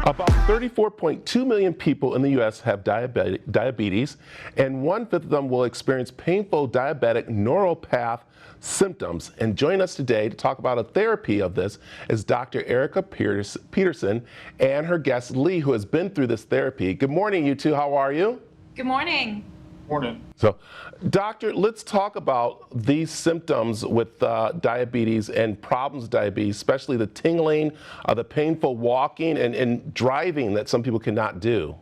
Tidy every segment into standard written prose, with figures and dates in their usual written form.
About 34.2 million people in the U.S. have diabetes, and 1/5 of them will experience painful diabetic neuropathy symptoms. And join us today to talk about a therapy of this is Dr. Erica Peterson and her guest Lee, who has been through this therapy. Good morning, you two. How are you? Good morning. Morning. So, doctor, let's talk about these symptoms with diabetes and problems with diabetes, especially the tingling, the painful walking and driving that some people cannot do.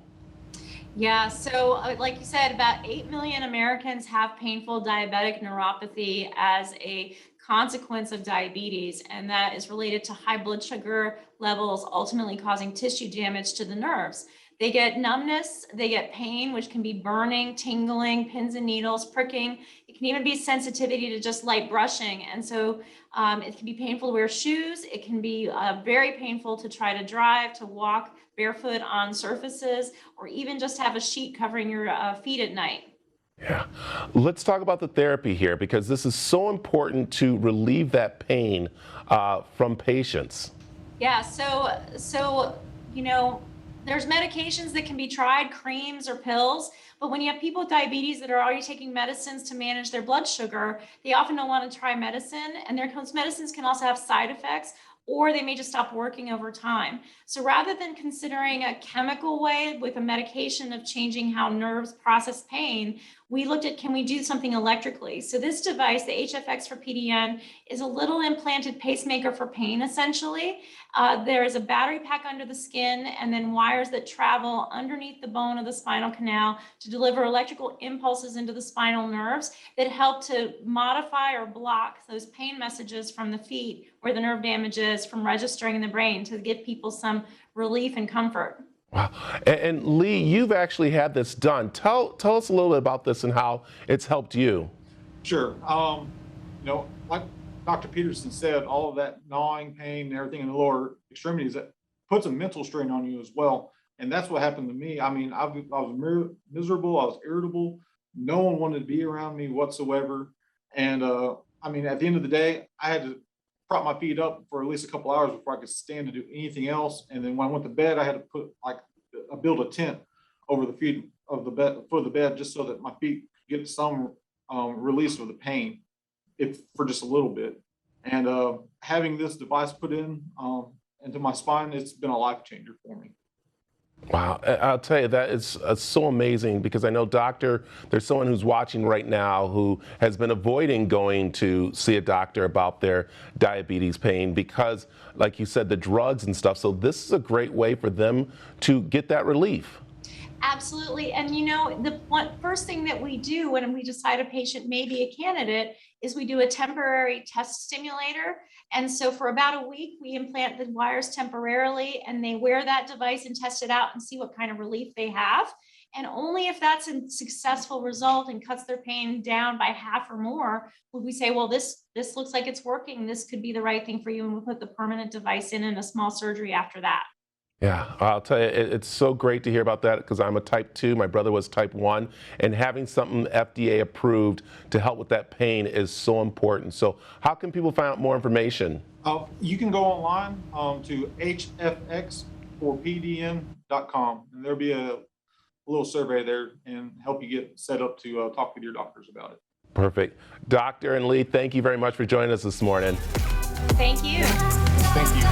Yeah, so like you said, about 8 million Americans have painful diabetic neuropathy as a consequence of diabetes, and that is related to high blood sugar levels, ultimately causing tissue damage to the nerves. They get numbness, they get pain, which can be burning, tingling, pins and needles, pricking. It can even be sensitivity to just light brushing. And so it can be painful to wear shoes. It can be very painful to try to drive, to walk barefoot on surfaces, or even just have a sheet covering your feet at night. Yeah. Let's talk about the therapy here, because this is so important to relieve that pain from patients. Yeah, so there's medications that can be tried, creams or pills, but when you have people with diabetes that are already taking medicines to manage their blood sugar, they often don't want to try medicine, and those medicines can also have side effects, or they may just stop working over time. So rather than considering a chemical way with a medication of changing how nerves process pain, we looked at, can we do something electrically? So this device, the HFX for PDN, is a little implanted pacemaker for pain, essentially. There is a battery pack under the skin and then wires that travel underneath the bone of the spinal canal to deliver electrical impulses into the spinal nerves that help to modify or block those pain messages from the feet where the nerve damage is from registering in the brain, to give people some relief and comfort. Wow. And Lee, you've actually had this done. Tell us a little bit about this and how it's helped you. Sure. Like Dr. Peterson said, all of that gnawing pain and everything in the lower extremities, that puts a mental strain on you as well. And that's what happened to me. I mean, I was miserable. I was irritable. No one wanted to be around me whatsoever. And at the end of the day, I had to prop my feet up for at least a couple hours before I could stand to do anything else. And then when I went to bed, I had to build a tent over the feet of the bed for the bed, just so that my feet could get some release of the pain, if for just a little bit. And having this device put into my spine, it's been a life changer for me. Wow, I'll tell you, that is so amazing, because I know, doctor, there's someone who's watching right now who has been avoiding going to see a doctor about their diabetes pain because, like you said, the drugs and stuff. So this is a great way for them to get that relief. Absolutely. And the first thing that we do when we decide a patient may be a candidate is we do a temporary test stimulator. And so for about a week, we implant the wires temporarily, and they wear that device and test it out and see what kind of relief they have. And only if that's a successful result and cuts their pain down by half or more, would we say, well, this looks like it's working. This could be the right thing for you. And we'll put the permanent device in a small surgery after that. Yeah, I'll tell you, it's so great to hear about that, because I'm a type 2, my brother was type 1, and having something FDA approved to help with that pain is so important. So how can people find out more information? You can go online to hfxforpdn.com, and there'll be a little survey there and help you get set up to talk with your doctors about it. Perfect. Doctor and Lee, thank you very much for joining us this morning. Thank you. Thank you.